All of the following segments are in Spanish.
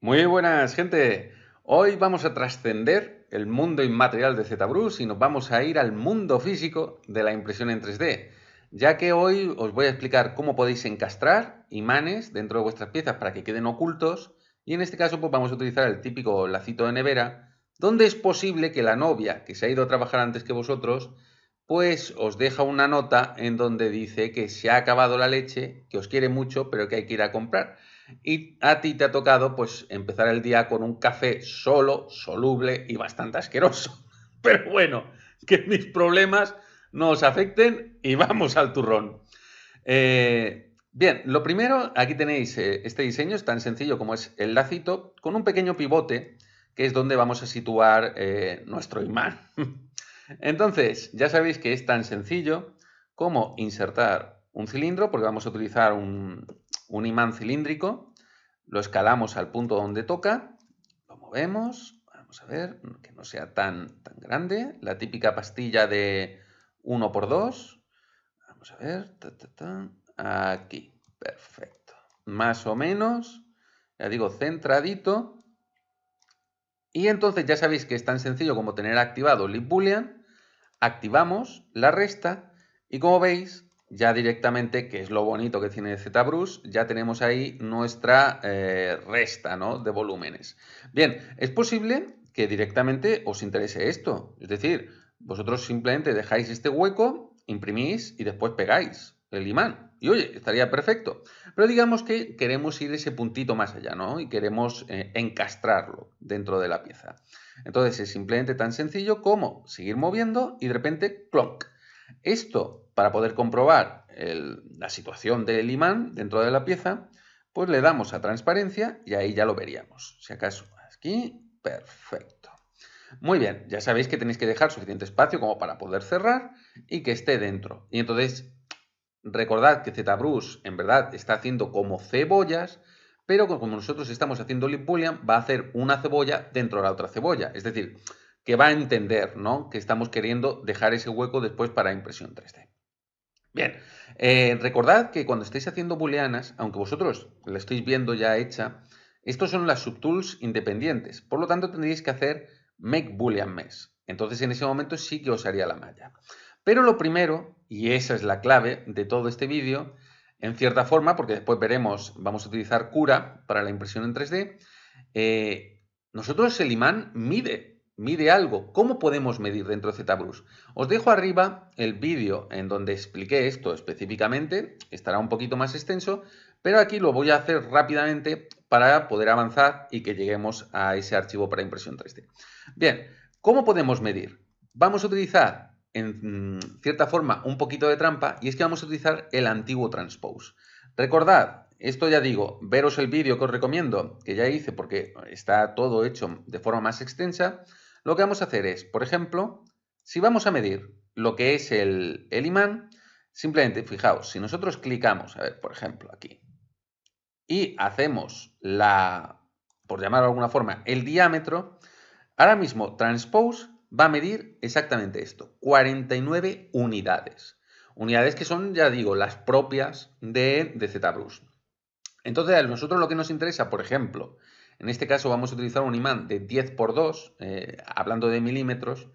Muy buenas, gente. Hoy vamos a trascender el mundo inmaterial de ZBrush y nos vamos a ir al mundo físico de la impresión en 3D, ya que hoy os voy a explicar cómo podéis encastrar imanes dentro de vuestras piezas para que queden ocultos, y en este caso pues vamos a utilizar el típico lacito de nevera, donde es posible que la novia que se ha ido a trabajar antes que vosotros pues os deja una nota en donde dice que se ha acabado la leche, que os quiere mucho, pero que hay que ir a comprar. Y a ti te ha tocado pues empezar el día con un café solo, soluble y bastante asqueroso. Pero bueno, que mis problemas no os afecten y vamos al turrón. Bien, lo primero, aquí tenéis este diseño, es tan sencillo como es el lacito, con un pequeño pivote, que es donde vamos a situar nuestro imán. Entonces, ya sabéis que es tan sencillo como insertar un cilindro, porque vamos a utilizar un imán cilíndrico, lo escalamos al punto donde toca, lo movemos, vamos a ver, que no sea tan grande, la típica pastilla de 1×2, vamos a ver, aquí, perfecto, más o menos, ya digo, centradito, y entonces ya sabéis que es tan sencillo como tener activado Lip Boolean. Activamos la resta y como veis, ya directamente, que es lo bonito que tiene ZBrush, ya tenemos ahí nuestra resta, ¿no?, de volúmenes. Bien, es posible que directamente os interese esto, es decir, vosotros simplemente dejáis este hueco, imprimís y después pegáis el imán. Y oye, estaría perfecto. Pero digamos que queremos ir ese puntito más allá, ¿no? Y queremos encastrarlo dentro de la pieza. Entonces es simplemente tan sencillo como seguir moviendo y de repente ¡clonk! Esto, para poder comprobar la situación del imán dentro de la pieza, pues le damos a transparencia y ahí ya lo veríamos. Si acaso aquí, perfecto. Muy bien, ya sabéis que tenéis que dejar suficiente espacio como para poder cerrar y que esté dentro. Y entonces recordad que ZBrush en verdad está haciendo como cebollas, pero como nosotros estamos haciendo Lip Boolean, va a hacer una cebolla dentro de la otra cebolla. Es decir, que va a entender, ¿no?, que estamos queriendo dejar ese hueco después para impresión 3D. Bien, recordad que cuando estéis haciendo booleanas, aunque vosotros la estéis viendo ya hecha, estos son las subtools independientes. Por lo tanto, tendríais que hacer make boolean mesh. Entonces, en ese momento sí que os haría la malla. Pero lo primero, y esa es la clave de todo este vídeo, en cierta forma, porque después veremos, vamos a utilizar Cura para la impresión en 3D, nosotros el imán mide algo. ¿Cómo podemos medir dentro de ZBrush? Os dejo arriba el vídeo en donde expliqué esto específicamente, estará un poquito más extenso, pero aquí lo voy a hacer rápidamente para poder avanzar y que lleguemos a ese archivo para impresión 3D. Bien, ¿cómo podemos medir? Vamos a utilizar en cierta forma un poquito de trampa, y es que vamos a utilizar el antiguo transpose. Recordad, esto ya digo, veros el vídeo que os recomiendo, que ya hice porque está todo hecho de forma más extensa. Lo que vamos a hacer es, por ejemplo, si vamos a medir lo que es el imán, simplemente, fijaos, si nosotros clicamos, a ver, por ejemplo, aquí, y hacemos por llamarlo de alguna forma, el diámetro, ahora mismo Transpose va a medir exactamente esto, 49 unidades. Unidades que son, ya digo, las propias de ZBrush. Entonces, a nosotros lo que nos interesa, por ejemplo, en este caso vamos a utilizar un imán de 10×2, hablando de milímetros,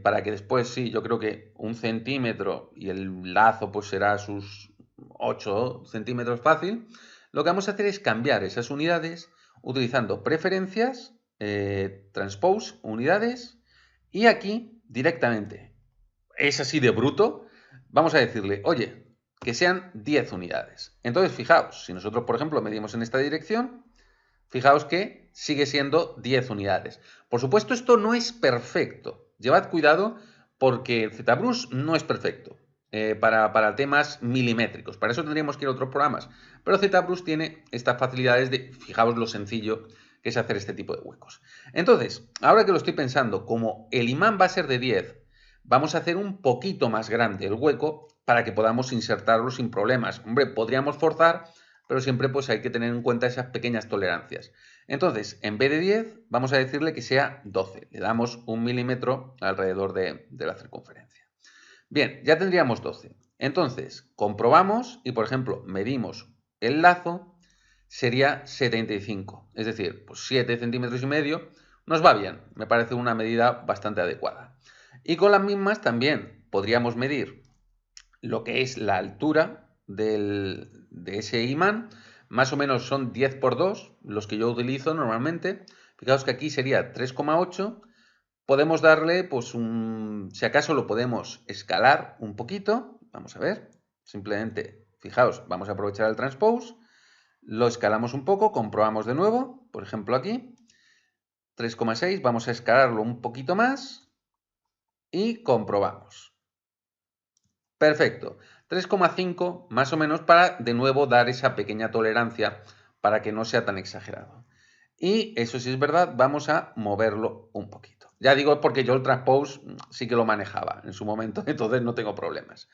para que después, sí, yo creo que 1 centímetro y el lazo pues será sus 8 centímetros fácil. Lo que vamos a hacer es cambiar esas unidades utilizando preferencias, transpose, unidades, y aquí directamente, es así de bruto, vamos a decirle, oye, que sean 10 unidades. Entonces, fijaos, si nosotros, por ejemplo, medimos en esta dirección, fijaos que sigue siendo 10 unidades. Por supuesto, esto no es perfecto. Llevad cuidado porque ZBrush no es perfecto para temas milimétricos. Para eso tendríamos que ir a otros programas. Pero ZBrush tiene estas facilidades de, fijaos lo sencillo que es hacer este tipo de huecos. Entonces, ahora que lo estoy pensando, como el imán va a ser de 10, vamos a hacer un poquito más grande el hueco para que podamos insertarlo sin problemas. Hombre, podríamos forzar, pero siempre pues hay que tener en cuenta esas pequeñas tolerancias. Entonces, en vez de 10, vamos a decirle que sea 12. Le damos 1 milímetro alrededor de la circunferencia. Bien, ya tendríamos 12. Entonces, comprobamos y, por ejemplo, medimos el lazo. sería 75. Es decir, pues 7 centímetros y medio nos va bien. Me parece una medida bastante adecuada. Y con las mismas también podríamos medir lo que es la altura de ese imán. Más o menos son 10 por 2 los que yo utilizo normalmente. Fijaos que aquí sería 3,8. Podemos darle, pues, si acaso lo podemos escalar un poquito. Vamos a ver. Simplemente, fijaos, vamos a aprovechar el transpose. Lo escalamos un poco, comprobamos de nuevo. Por ejemplo, aquí, 3,6. Vamos a escalarlo un poquito más y comprobamos. Perfecto. 3,5 más o menos para de nuevo dar esa pequeña tolerancia para que no sea tan exagerado. Y eso sí es verdad, vamos a moverlo un poquito. Ya digo porque yo el transpose sí que lo manejaba en su momento, entonces no tengo problemas.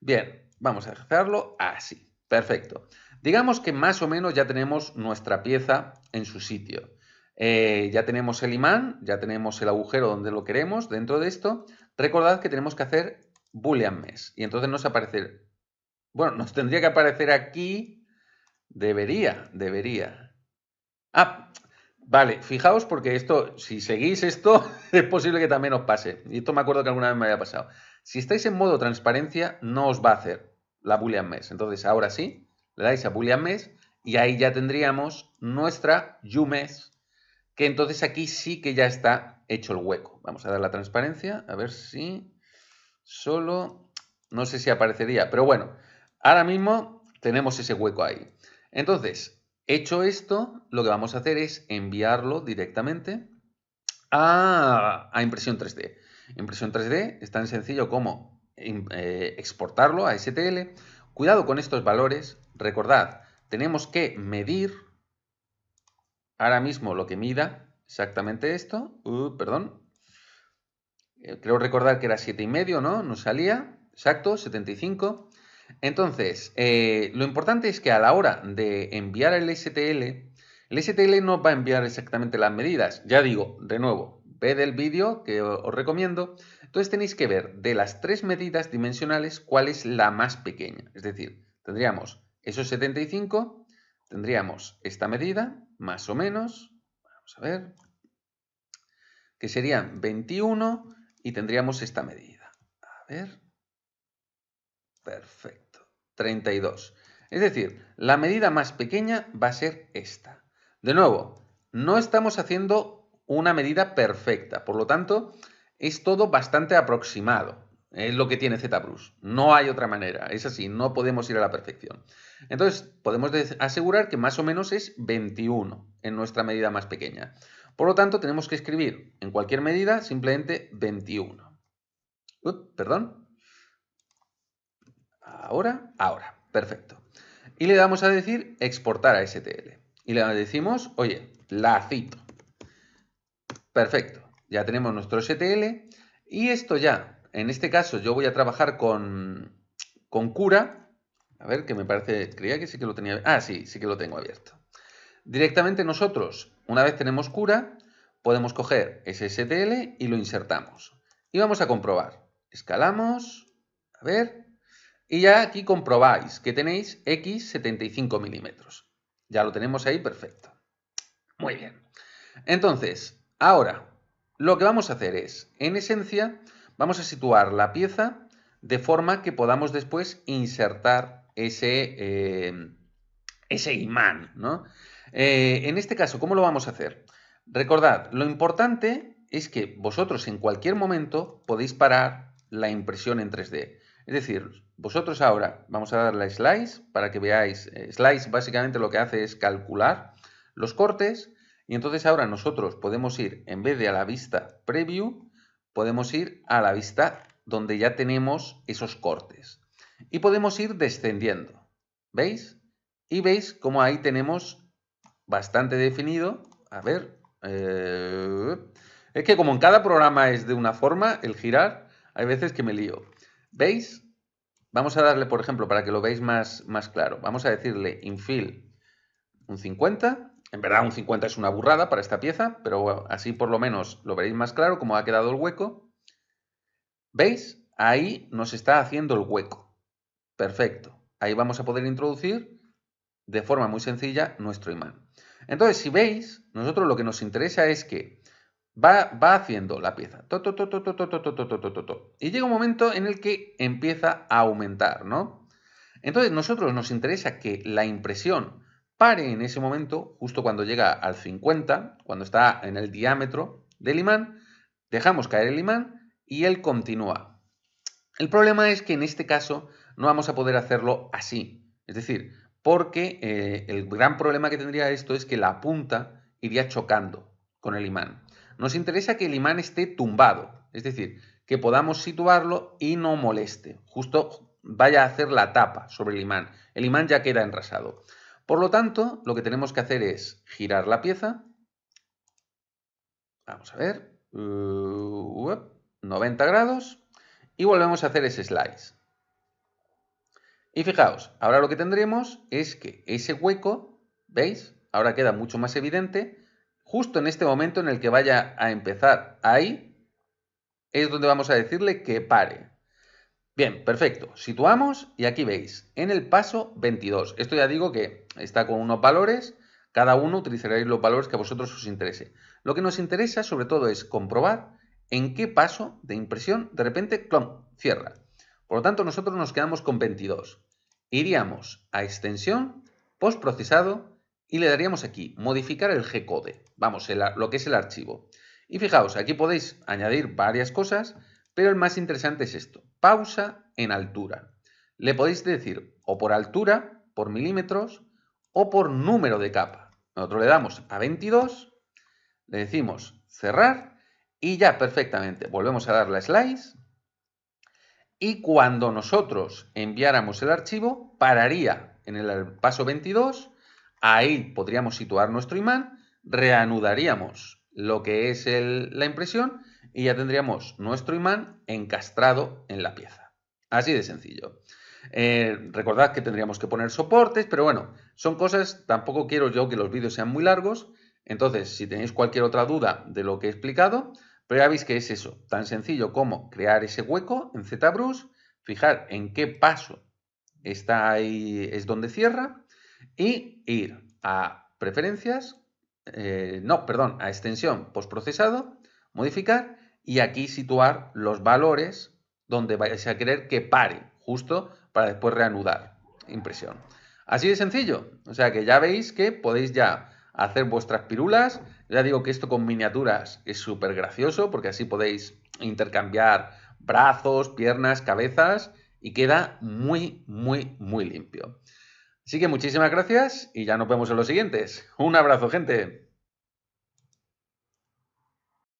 Bien, vamos a dejarlo así. Perfecto. Digamos que más o menos ya tenemos nuestra pieza en su sitio. Ya tenemos el imán, ya tenemos el agujero donde lo queremos dentro de esto. Recordad que tenemos que hacer Boolean Mesh. Y entonces nos aparece, bueno, nos tendría que aparecer aquí, debería. Ah, vale, fijaos porque esto, si seguís esto, es posible que también os pase. Y esto me acuerdo que alguna vez me había pasado. Si estáis en modo transparencia, no os va a hacer la Boolean Mesh. Entonces, ahora sí, le dais a Boolean Mesh y ahí ya tendríamos nuestra UMesh, que entonces aquí sí que ya está hecho el hueco. Vamos a dar la transparencia, a ver si solo, no sé si aparecería, pero bueno, ahora mismo tenemos ese hueco ahí. Entonces, hecho esto, lo que vamos a hacer es enviarlo directamente a impresión 3D. Impresión 3D es tan sencillo como exportarlo a STL. Cuidado con estos valores. Recordad, tenemos que medir ahora mismo lo que mida exactamente esto. Perdón. Creo recordar que era 7,5, ¿no? Nos salía. Exacto, 75. Entonces, lo importante es que a la hora de enviar el STL no va a enviar exactamente las medidas. Ya digo, de nuevo, ved el vídeo que os recomiendo. Entonces tenéis que ver de las 3 medidas dimensionales cuál es la más pequeña. Es decir, tendríamos esos 75, tendríamos esta medida, más o menos, vamos a ver, que serían 21 y tendríamos esta medida. A ver. Perfecto. 32. Es decir, la medida más pequeña va a ser esta. De nuevo, no estamos haciendo una medida perfecta, por lo tanto, es todo bastante aproximado. Es lo que tiene ZBrush. No hay otra manera. Es así, no podemos ir a la perfección. Entonces, podemos asegurar que más o menos es 21 en nuestra medida más pequeña. Por lo tanto, tenemos que escribir en cualquier medida simplemente 21. Perdón. Ahora, perfecto. Y le damos a decir exportar a STL. Y le decimos, oye, la cito. Perfecto, ya tenemos nuestro STL. Y esto ya, en este caso yo voy a trabajar con Cura. A ver, que me parece, creía que sí que lo tenía. Ah, sí, sí que lo tengo abierto. Directamente nosotros, una vez tenemos Cura, podemos coger ese STL y lo insertamos. Y vamos a comprobar. Escalamos. A ver. Y ya aquí comprobáis que tenéis X 75 milímetros. Ya lo tenemos ahí, perfecto. Muy bien. Entonces, ahora, lo que vamos a hacer es, en esencia, vamos a situar la pieza de forma que podamos después insertar ese imán, ¿no? En este caso, ¿cómo lo vamos a hacer? Recordad, lo importante es que vosotros en cualquier momento podéis parar la impresión en 3D. Es decir, vosotros ahora vamos a darle a Slice para que veáis. Slice básicamente lo que hace es calcular los cortes y entonces ahora nosotros podemos ir, en vez de a la vista Preview, podemos ir a la vista donde ya tenemos esos cortes. Y podemos ir descendiendo. ¿Veis? Y veis cómo ahí tenemos bastante definido. A ver. Es que como en cada programa es de una forma, el girar, hay veces que me lío. ¿Veis? Vamos a darle, por ejemplo, para que lo veáis más claro, vamos a decirle infill un 50. En verdad un 50 es una burrada para esta pieza, pero bueno, así por lo menos lo veréis más claro cómo ha quedado el hueco. ¿Veis? Ahí nos está haciendo el hueco. Perfecto. Ahí vamos a poder introducir de forma muy sencilla nuestro imán. Entonces, si veis, nosotros lo que nos interesa es que va haciendo la pieza. Y llega un momento en el que empieza a aumentar, ¿no? Entonces, nosotros nos interesa que la impresión pare en ese momento, justo cuando llega al 50, cuando está en el diámetro del imán, dejamos caer el imán y él continúa. El problema es que en este caso no vamos a poder hacerlo así. Es decir, porque el gran problema que tendría esto es que la punta iría chocando con el imán. Nos interesa que el imán esté tumbado, es decir, que podamos situarlo y no moleste. Justo vaya a hacer la tapa sobre el imán. El imán ya queda enrasado. Por lo tanto, lo que tenemos que hacer es girar la pieza. Vamos a ver. 90 grados. Y volvemos a hacer ese slice. Y fijaos, ahora lo que tendremos es que ese hueco, ¿veis? Ahora queda mucho más evidente. Justo en este momento en el que vaya a empezar ahí, es donde vamos a decirle que pare. Bien, perfecto. Situamos y aquí veis, en el paso 22. Esto ya digo que está con unos valores. Cada uno utilizaréis los valores que a vosotros os interese. Lo que nos interesa sobre todo es comprobar en qué paso de impresión de repente, ¡clon!, cierra. Por lo tanto, nosotros nos quedamos con 22. Iríamos a extensión, postprocesado y le daríamos aquí, modificar el G-code. Vamos, lo que es el archivo. Y fijaos, aquí podéis añadir varias cosas, pero el más interesante es esto, pausa en altura. Le podéis decir o por altura, por milímetros, o por número de capa. Nosotros le damos a 22, le decimos cerrar y ya perfectamente volvemos a darle a slice y cuando nosotros enviáramos el archivo pararía en el paso 22, ahí podríamos situar nuestro imán, reanudaríamos lo que es la impresión y ya tendríamos nuestro imán encastrado en la pieza. Así de sencillo. Recordad que tendríamos que poner soportes, pero bueno, son cosas, tampoco quiero yo que los vídeos sean muy largos, entonces si tenéis cualquier otra duda de lo que he explicado, pero ya veis que es eso, tan sencillo como crear ese hueco en ZBrush, fijar en qué paso está ahí, es donde cierra, y ir a preferencias, a extensión postprocesado, modificar, y aquí situar los valores donde vais a querer que pare, justo para después reanudar impresión. Así de sencillo, o sea que ya veis que podéis ya hacer vuestras pirulas. Ya digo que esto con miniaturas es súper gracioso porque así podéis intercambiar brazos, piernas, cabezas y queda muy, muy, muy limpio. Así que muchísimas gracias y ya nos vemos en los siguientes. Un abrazo, gente.